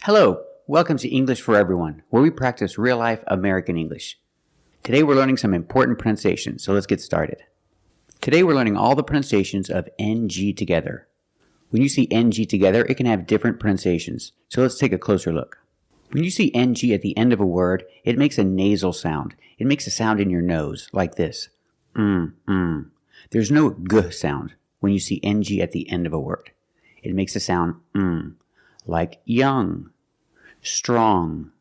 Hello, welcome to English for Everyone, where we practice real-life American English. Today we're learning some important pronunciations, so let's get started. Today we're learning all the pronunciations of ng together. When you see ng together, it can have different pronunciations, so let's take a closer look. When you see ng at the end of a word, it makes a nasal sound. It makes a sound in your nose, like this. There's no g sound when you see ng at the end of a word. It makes a sound like young, strong,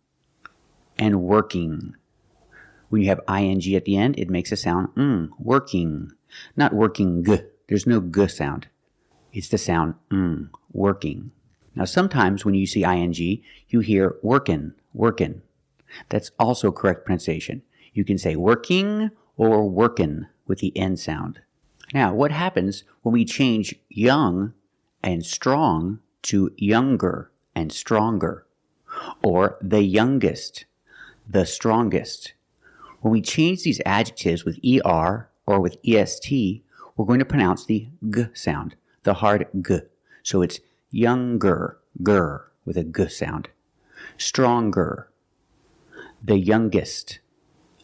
and working. When you have ing at the end, it makes a sound working. Not working g. There's no g sound. It's the sound working. Now sometimes when you see ing, you hear workin. That's also correct pronunciation. You can say working or workin with the N sound. Now what happens when we change young and strong to younger and stronger? Or the youngest, the strongest. When we change these adjectives with er or with est, we're going to pronounce the g sound, the hard g. So it's younger, with a g sound. Stronger, the youngest,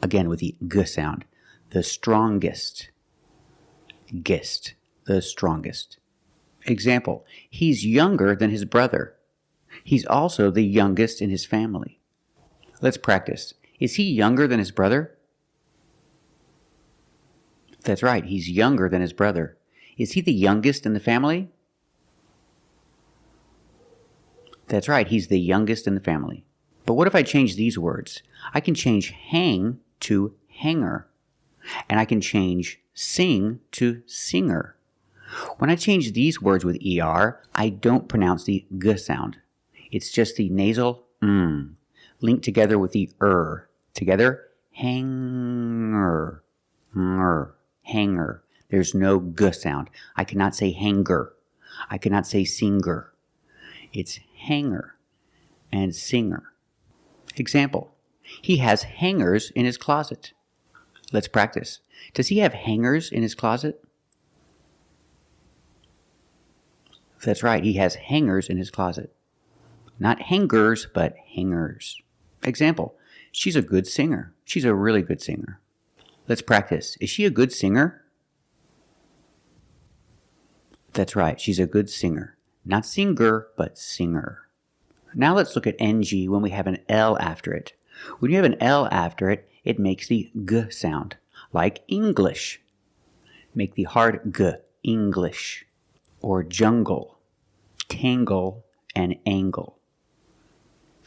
again with the g sound. The strongest, gist, the strongest. Example, he's younger than his brother. He's also the youngest in his family. Let's practice. Is he younger than his brother? That's right, he's younger than his brother. Is he the youngest in the family? That's right, he's the youngest in the family. But what if I change these words? I can change hang to hanger. And I can change sing to singer. When I change these words with er, I don't pronounce the g sound. It's just the nasal linked together with the Together, hanger, hanger. There's no g sound. I cannot say hanger. I cannot say singer. It's hanger and singer. Example, he has hangers in his closet. Let's practice. Does he have hangers in his closet? That's right, he has hangers in his closet. Not hangers, but hangers. Example, she's a good singer. She's a really good singer. Let's practice. Is she a good singer? That's right, she's a good singer. Not singer, but singer. Now let's look at ng when we have an L after it. When you have an L after it, it makes the g sound, like English. Make the hard g, English. Or jungle, tangle, and angle.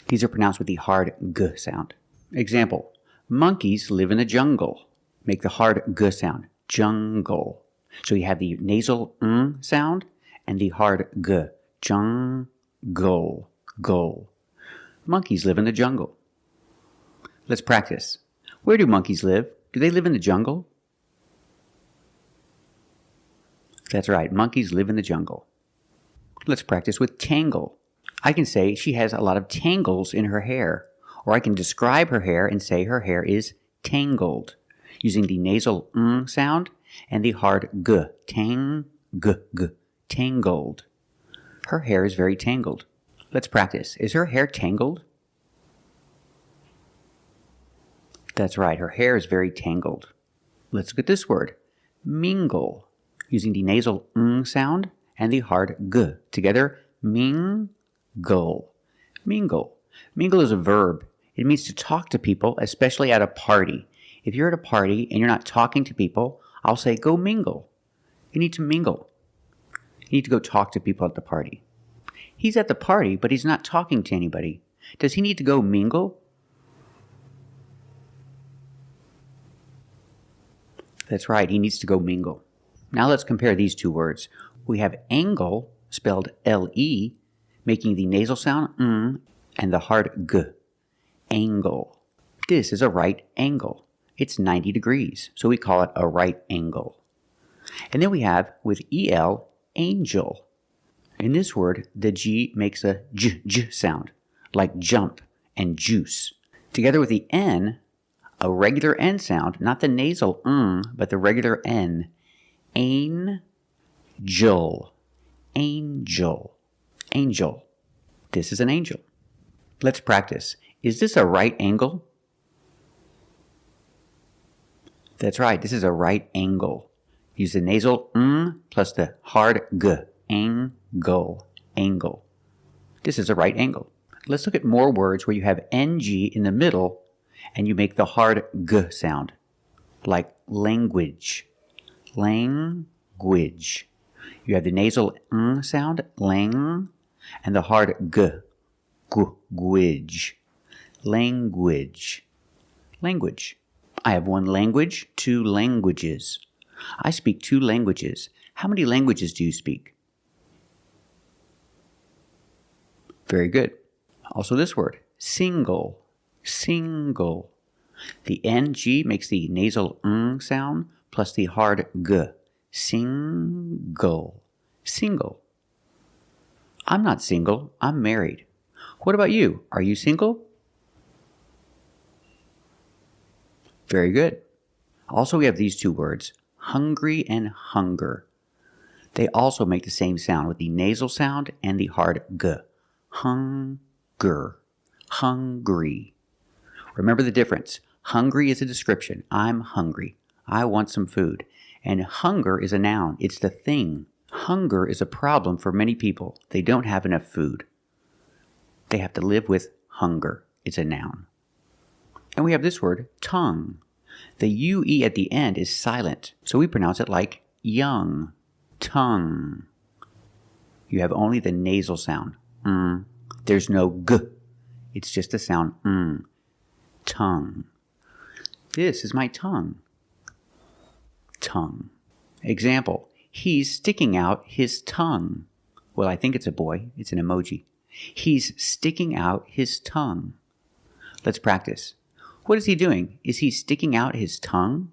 These are pronounced with the hard g sound. Example, monkeys live in the jungle. Make the hard g sound, jungle. So you have the nasal sound and the hard g, jungle, go. Monkeys live in the jungle. Let's practice. Where do monkeys live? Do they live in the jungle? That's right, monkeys live in the jungle. Let's practice with tangle. I can say she has a lot of tangles in her hair, or I can describe her hair and say her hair is tangled, using the nasal sound and the hard g, tangled. Her hair is very tangled. Let's practice. Is her hair tangled? That's right, her hair is very tangled. Let's look at this word, mingle. Using the nasal sound and the hard g. Together, mingle. Mingle. Mingle is a verb. It means to talk to people, especially at a party. If you're at a party and you're not talking to people, I'll say, go mingle. You need to mingle. You need to go talk to people at the party. He's at the party, but he's not talking to anybody. Does he need to go mingle? That's right, he needs to go mingle. Now let's compare these two words. We have angle, spelled L-E, making the nasal sound and the hard g. Angle. This is a right angle. It's 90 degrees, so we call it a right angle. And then we have, with E-L, angel. In this word, the G makes a j sound, like jump and juice. Together with the N, a regular N sound, not the nasal but the regular N. Angel. Angel. Angel. This is an angel. Let's practice. Is this a right angle? That's right, this is a right angle. Use the nasal plus the hard g. Angle. Angle. This is a right angle. Let's look at more words where you have ng in the middle and you make the hard g sound, like language. Language. You have the nasal sound, lang, and the hard g. Gwidge. Language. Language. I have one language, two languages. I speak two languages. How many languages do you speak? Very good. Also this word, single. Single. The ng makes the nasal sound plus the hard g. Single. Single. I'm not single. I'm married. What about you? Are you single? Very good. Also, we have these two words, hungry and hunger. They also make the same sound with the nasal sound and the hard g. Hunger. Hungry. Remember the difference. Hungry is a description. I'm hungry. I want some food. And hunger is a noun. It's the thing. Hunger is a problem for many people. They don't have enough food. They have to live with hunger. It's a noun. And we have this word, tongue. The UE at the end is silent, so we pronounce it like young. Tongue. You have only the nasal sound. There's no g. It's just the sound Tongue. This is my tongue. Tongue. Example, he's sticking out his tongue. Well, I think it's a boy. It's an emoji. He's sticking out his tongue. Let's practice. What is he doing? Is he sticking out his tongue?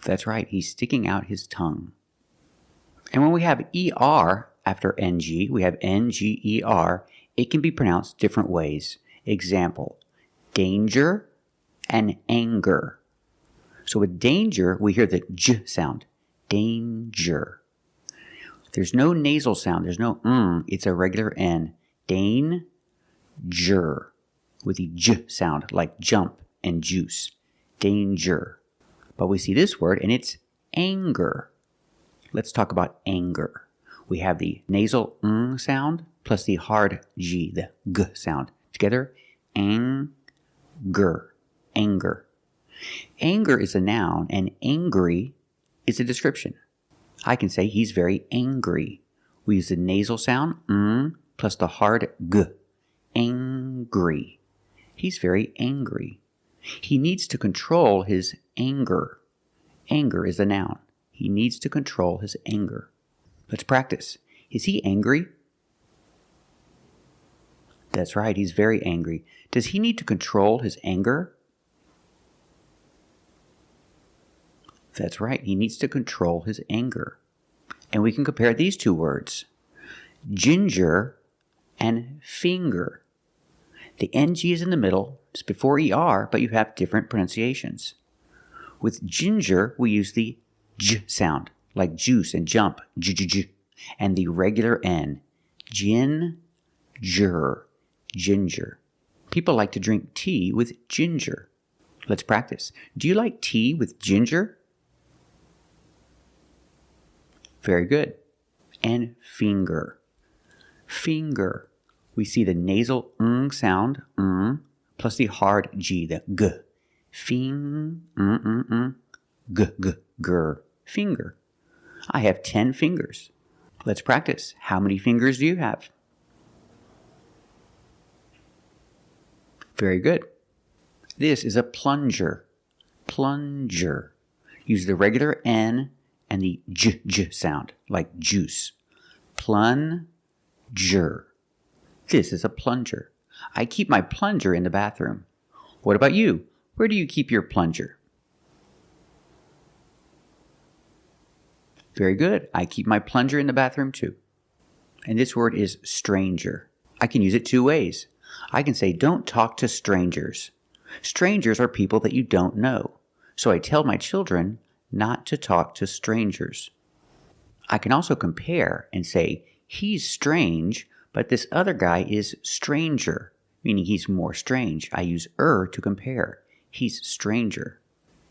That's right, he's sticking out his tongue. And when we have ER after NG, we have NGER, it can be pronounced different ways. Example, danger and anger. So with danger, we hear the J sound. Danger. There's no nasal sound. There's no it's a regular N. Danger. With the J sound, like jump and juice. Danger. But we see this word, and it's anger. Let's talk about anger. We have the nasal sound plus the hard G, the G sound. Together, anger. Anger. Anger is a noun, and angry is a description. I can say he's very angry. We use the nasal sound, plus the hard G. Angry. He's very angry. He needs to control his anger. Anger is a noun. He needs to control his anger. Let's practice. Is he angry? That's right, he's very angry. Does he need to control his anger? That's right, he needs to control his anger. And we can compare these two words. Ginger and finger. The NG is in the middle, it's before ER, but you have different pronunciations. With ginger, we use the J sound, like juice and jump, j, and the regular N, ginger. People like to drink tea with ginger. Let's practice. Do you like tea with ginger? Very good. And finger. Finger. We see the nasal sound, plus the hard G, the G. Ger. Finger. I have 10 fingers. Let's practice. How many fingers do you have? Very good. This is a plunger. Plunger. Use the regular N and the J sound, like juice. Plunger. This is a plunger. I keep my plunger in the bathroom. What about you? Where do you keep your plunger? Very good. I keep my plunger in the bathroom too. And this word is stranger. I can use it two ways. I can say, don't talk to strangers. Strangers are people that you don't know. So I tell my children not to talk to strangers. I can also compare and say, he's strange, But this other guy is stranger, meaning he's more strange. I use to compare. He's stranger.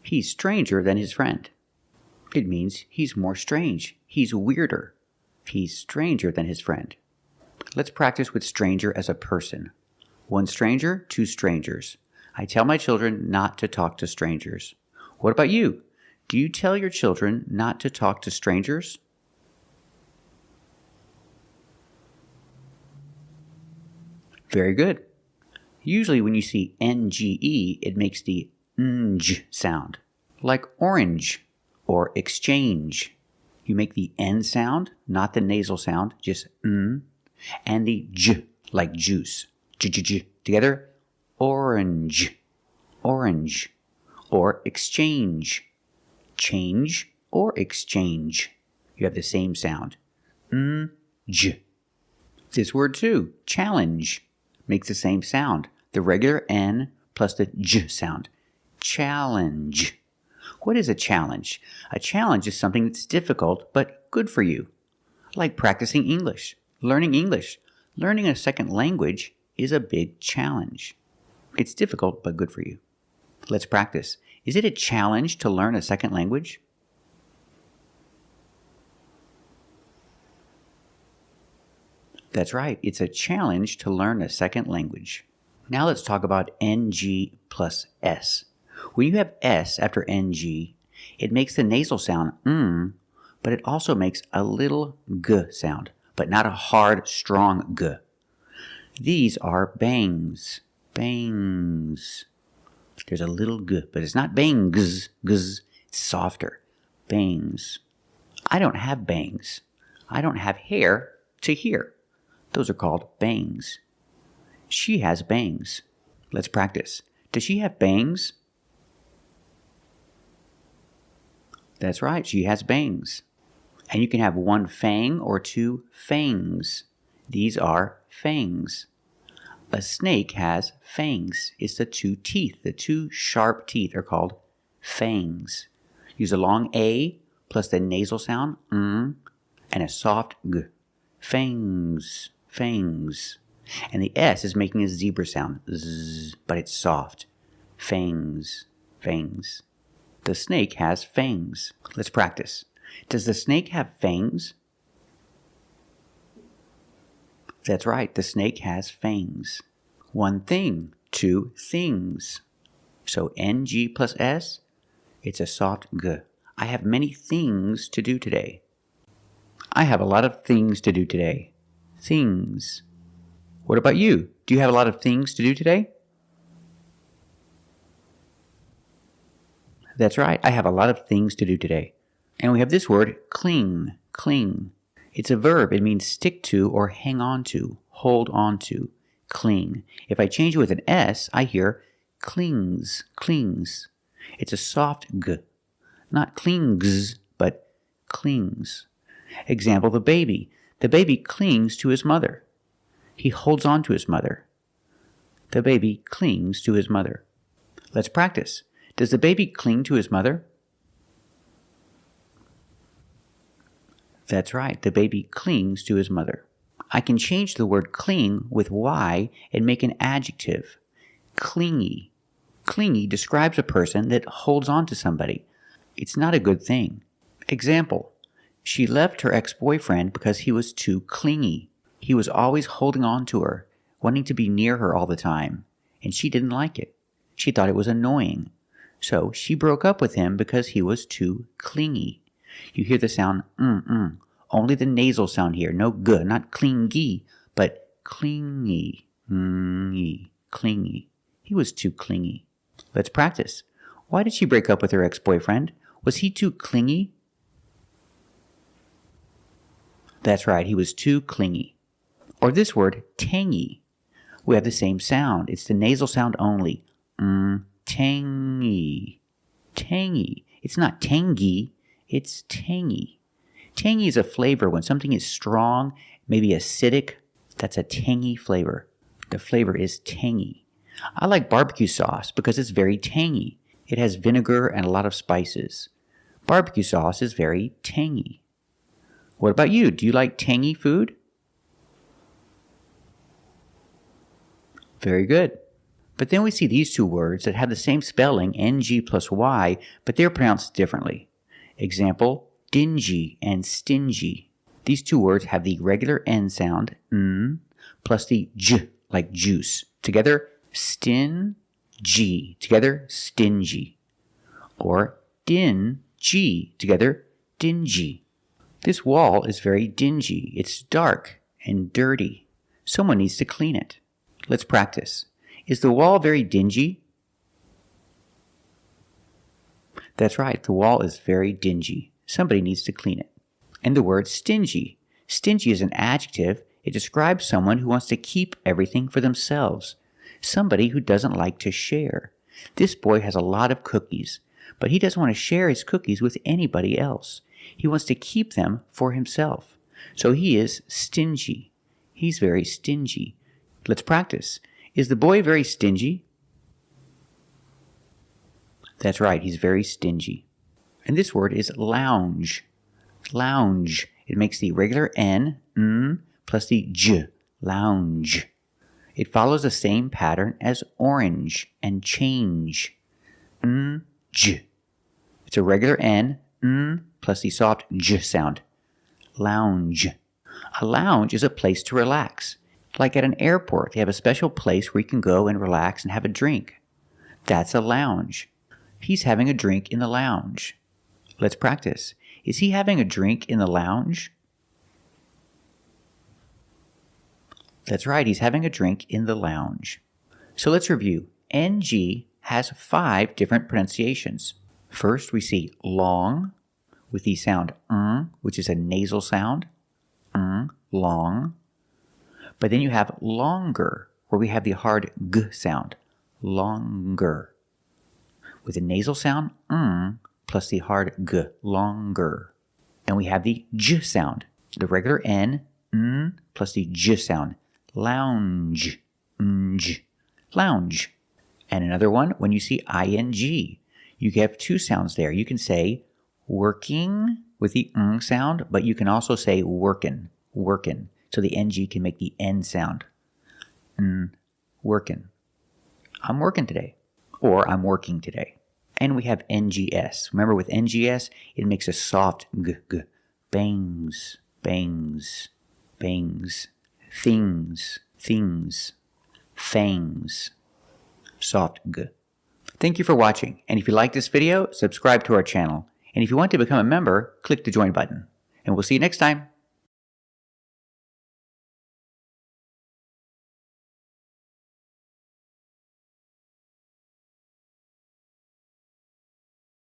He's stranger than his friend. It means he's more strange. He's weirder. He's stranger than his friend. Let's practice with stranger as a person. One stranger, two strangers. I tell my children not to talk to strangers. What about you? Do you tell your children not to talk to strangers? Very good. Usually when you see NGE, it makes the NG sound, like orange or exchange. You make the N sound, not the nasal sound, just and the J, like juice. J. Together, orange, orange, or exchange. Change or exchange. You have the same sound. J. This word too, challenge, makes the same sound. The regular N plus the J sound. Challenge. What is a challenge? A challenge is something that's difficult but good for you. Like practicing English, learning English. Learning a second language is a big challenge. It's difficult but good for you. Let's practice. Is it a challenge to learn a second language? That's right. It's a challenge to learn a second language. Now let's talk about NG plus S. When you have S after NG, it makes the nasal sound but it also makes a little G sound, but not a hard, strong G. These are bangs. Bangs. There's a little G, but it's not bangs. It's softer. Bangs. I don't have bangs. I don't have hair to hear. Those are called bangs. She has bangs. Let's practice. Does she have bangs? That's right, she has bangs. And you can have one fang or two fangs. These are fangs. A snake has fangs. It's the two teeth. The two sharp teeth are called fangs. Use a long A plus the nasal sound and a soft G. Fangs. Fangs. And the S is making a zebra sound, Z, but it's soft. Fangs. Fangs. The snake has fangs. Let's practice. Does the snake have fangs? That's right, the snake has fangs. One thing, two things. So NG plus S, it's a soft G. I have many things to do today. I have a lot of things to do today. Things. What about you? Do you have a lot of things to do today? That's right, I have a lot of things to do today. And we have this word, cling, cling. It's a verb. It means stick to or hang on to, hold on to, cling. If I change it with an S, I hear clings, clings. It's a soft G. Not clings, but clings. Example, the baby. The baby clings to his mother. He holds on to his mother. The baby clings to his mother. Let's practice. Does the baby cling to his mother? That's right, the baby clings to his mother. I can change the word cling with Y and make an adjective. Clingy. Clingy describes a person that holds on to somebody. It's not a good thing. Example, she left her ex-boyfriend because he was too clingy. He was always holding on to her, wanting to be near her all the time, and she didn't like it. She thought it was annoying. So she broke up with him because he was too clingy. You hear the sound only the nasal sound here, no G, not clingy, but clingy, clingy. He was too clingy. Let's practice. Why did she break up with her ex-boyfriend? Was he too clingy? That's right, he was too clingy. Or this word, tangy. We have the same sound. It's the nasal sound only. Tangy. Tangy. It's not tangy, it's tangy. Tangy is a flavor when something is strong, maybe acidic. That's a tangy flavor. The flavor is tangy. I like barbecue sauce because it's very tangy. It has vinegar and a lot of spices. Barbecue sauce is very tangy. What about you? Do you like tangy food? Very good. But then we see these two words that have the same spelling, ng plus y, but they're pronounced differently. Example, dingy and stingy. These two words have the regular n sound, n, plus the j, like juice. Together, stingy. Together, stingy. Or dingy. Together, dingy. This wall is very dingy. It's dark and dirty. Someone needs to clean it. Let's practice. Is the wall very dingy? That's right, the wall is very dingy. Somebody needs to clean it. And the word stingy. Stingy is an adjective. It describes someone who wants to keep everything for themselves. Somebody who doesn't like to share. This boy has a lot of cookies, but he doesn't want to share his cookies with anybody else. He wants to keep them for himself. So he is stingy. He's very stingy. Let's practice. Is the boy very stingy? That's right, he's very stingy. And this word is lounge. Lounge. It makes the regular n, plus the j, lounge. It follows the same pattern as orange and change. J. It's a regular n, plus the soft j sound. Lounge. A lounge is a place to relax. Like at an airport, they have a special place where you can go and relax and have a drink. That's a lounge. He's having a drink in the lounge. Let's practice. Is he having a drink in the lounge? That's right, he's having a drink in the lounge. So let's review. NG has 5 different pronunciations. First, we see long with the sound which is a nasal sound. Long. But then you have longer, where we have the hard g sound. Longer. With a nasal sound, plus the hard g, longer. And we have the j sound, the regular n, plus the j sound. Lounge. Lounge. And another one, when you see ing, you have 2 sounds there. You can say working with the sound, but you can also say workin. So the ng can make the n sound. Workin. I'm working today. Or I'm working today. And we have ngs. Remember with ngs, it makes a soft g. Bangs. Things. Fangs. Soft g. Thank you for watching. And if you like this video, subscribe to our channel. And if you want to become a member, click the join button. And we'll see you next time.